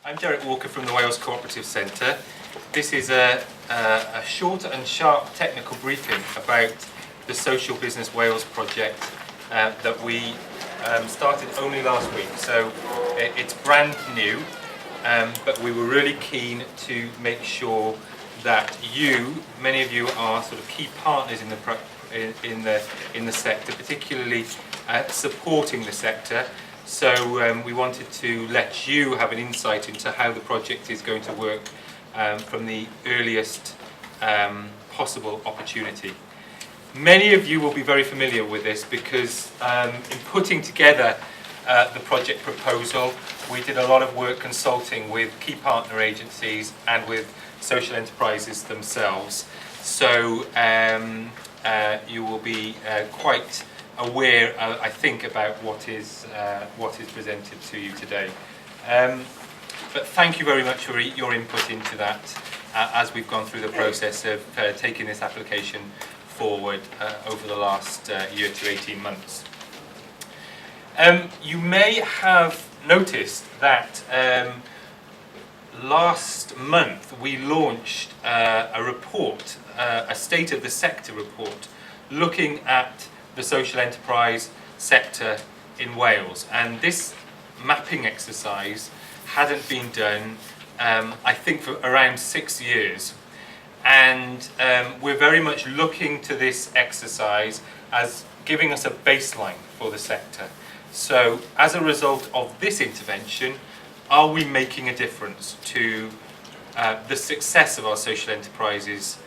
I'm Derek Walker from the Wales Co-operative Centre. This is a short and sharp technical briefing about the Social Business Wales project that we started only last week. So it's brand new, but we were really keen to make sure that many of you are sort of key partners in the sector, particularly supporting the sector. So we wanted to let you have an insight into how the project is going to work from the earliest possible opportunity. Many of you will be very familiar with this because in putting together the project proposal, we did a lot of work consulting with key partner agencies and with social enterprises themselves. So you will be quite aware, I think, about what is presented to you today. But thank you very much for your input into that as we've gone through the process of taking this application forward over the last year to 18 months. You may have noticed that last month we launched a report, a State of the Sector report, looking at the social enterprise sector in Wales, and this mapping exercise hadn't been done I think for around 6 years, and we're very much looking to this exercise as giving us a baseline for the sector. So as a result of this intervention, are we making a difference to the success of our social enterprises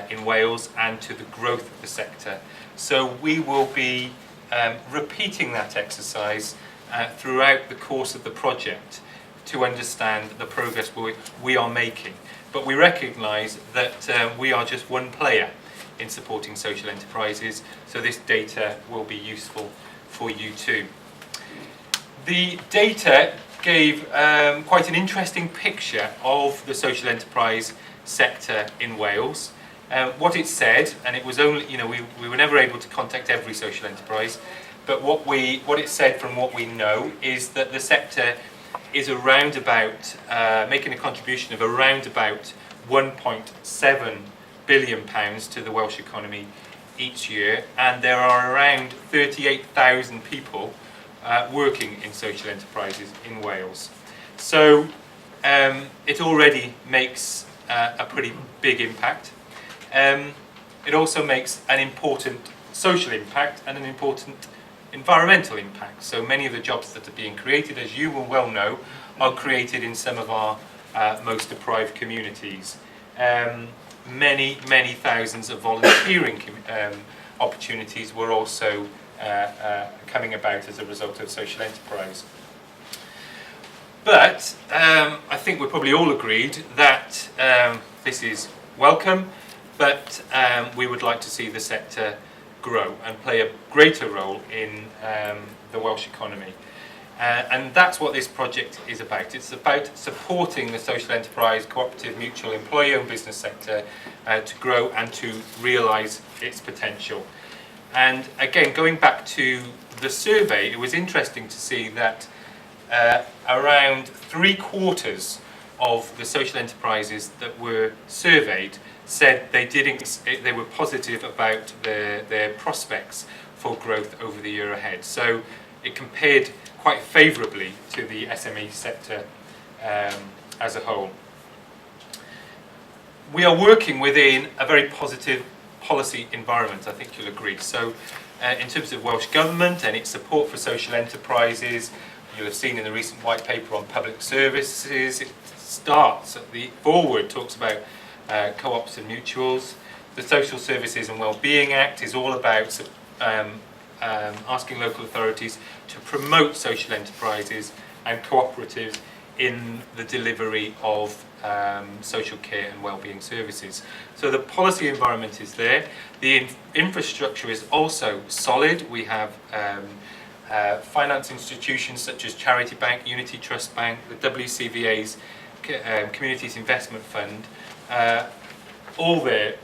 in Wales and to the growth of the sector? So we will be repeating that exercise throughout the course of the project to understand the progress we are making. But we recognise that we are just one player in supporting social enterprises, so this data will be useful for you too. The data gave quite an interesting picture of the social enterprise sector in Wales. What it said, and it was only, we were never able to contact every social enterprise, but what it said from what we know is that the sector is around about, making a contribution of around about £1.7 billion to the Welsh economy each year, and there are around 38,000 people working in social enterprises in Wales. So it already makes a pretty big impact. It also makes an important social impact and an important environmental impact. So many of the jobs that are being created, as you will well know, are created in some of our most deprived communities. Many thousands of volunteering opportunities were also coming about as a result of social enterprise. But I think we're probably all agreed that this is welcome, but we would like to see the sector grow and play a greater role in the Welsh economy. And that's what this project is about. It's about supporting the social enterprise, cooperative, mutual, employee-owned business sector to grow and to realise its potential. And again, going back to the survey, it was interesting to see that around 3/4 of the social enterprises that were surveyed said they were positive about their prospects for growth over the year ahead. So it compared quite favourably to the SME sector as a whole. We are working within a very positive policy environment, I think you'll agree. So in terms of Welsh Government and its support for social enterprises, you'll have seen in the recent white paper on public services, it starts at the forward, talks about co-ops and mutuals. The Social Services and Wellbeing Act is all about asking local authorities to promote social enterprises and cooperatives in the delivery of social care and wellbeing services. So the policy environment is there. The infrastructure is also solid. We have finance institutions such as Charity Bank, Unity Trust Bank, the WCVA's Communities Investment Fund, all there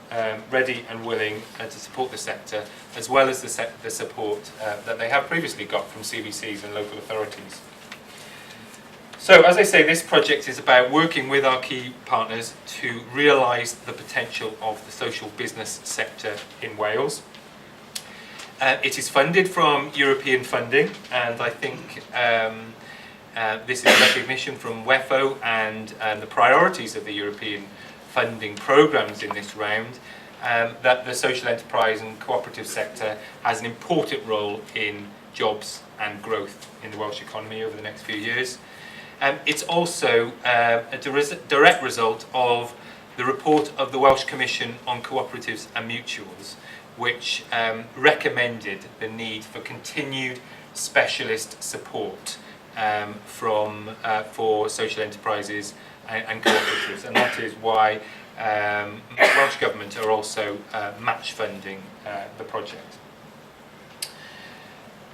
ready and willing to support the sector, as well as the support that they have previously got from CVCs and local authorities. So, as I say, this project is about working with our key partners to realise the potential of the social business sector in Wales. It is funded from European funding, and I think this is recognition from WEFO and the priorities of the European funding programmes in this round, that the social enterprise and cooperative sector has an important role in jobs and growth in the Welsh economy over the next few years. It's also a direct result of the report of the Welsh Commission on Cooperatives and Mutuals, which recommended the need for continued specialist support for social enterprises and cooperatives, and that is why the Welsh Government are also match funding the project.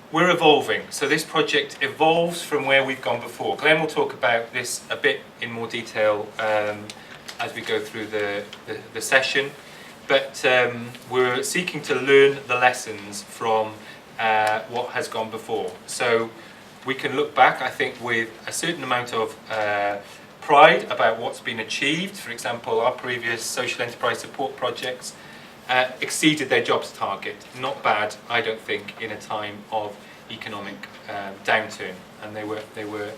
We're evolving, so this project evolves from where we've gone before. Glenn will talk about this a bit in more detail as we go through the session, but we're seeking to learn the lessons from what has gone before. So we can look back, I think, with a certain amount of pride about what's been achieved. For example, our previous social enterprise support projects exceeded their jobs target. Not bad, I don't think, in a time of economic downturn, and they were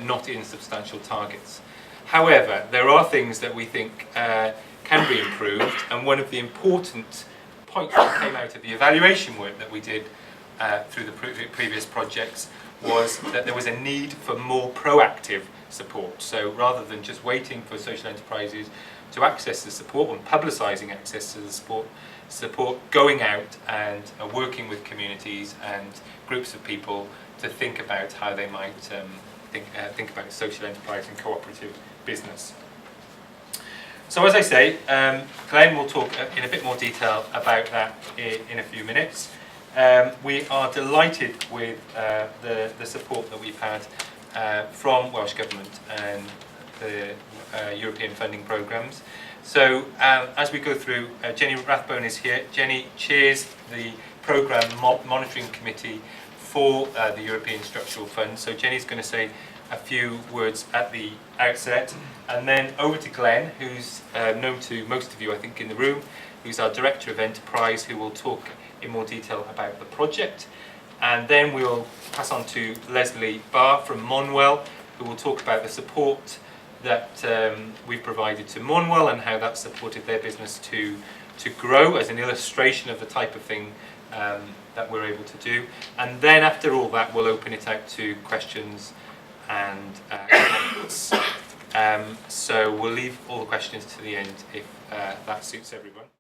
not insubstantial targets. However, there are things that we think can be improved, and one of the important points that came out of the evaluation work that we did through the previous projects was that there was a need for more proactive support. So rather than just waiting for social enterprises to access the support and publicising access to the support, going out and working with communities and groups of people to think about how they might think about social enterprise and cooperative business. So, as I say, Glenn will talk in a bit more detail about that in a few minutes. We are delighted with the support that we've had from Welsh Government and the European funding programmes. So as we go through, Jenny Rathbone is here. Jenny chairs the programme monitoring committee for the European structural funds. So Jenny's going to say a few words at the outset, and then over to Glenn, who's known to most of you, I think, in the room, who's our Director of Enterprise, who will talk in more detail about the project. And then we'll pass on to Leslie Barr from Monwell, who will talk about the support that we've provided to Monwell and how that's supported their business to grow, as an illustration of the type of thing that we're able to do. And then after all that, we'll open it out to questions and comments. So we'll leave all the questions to the end if that suits everyone.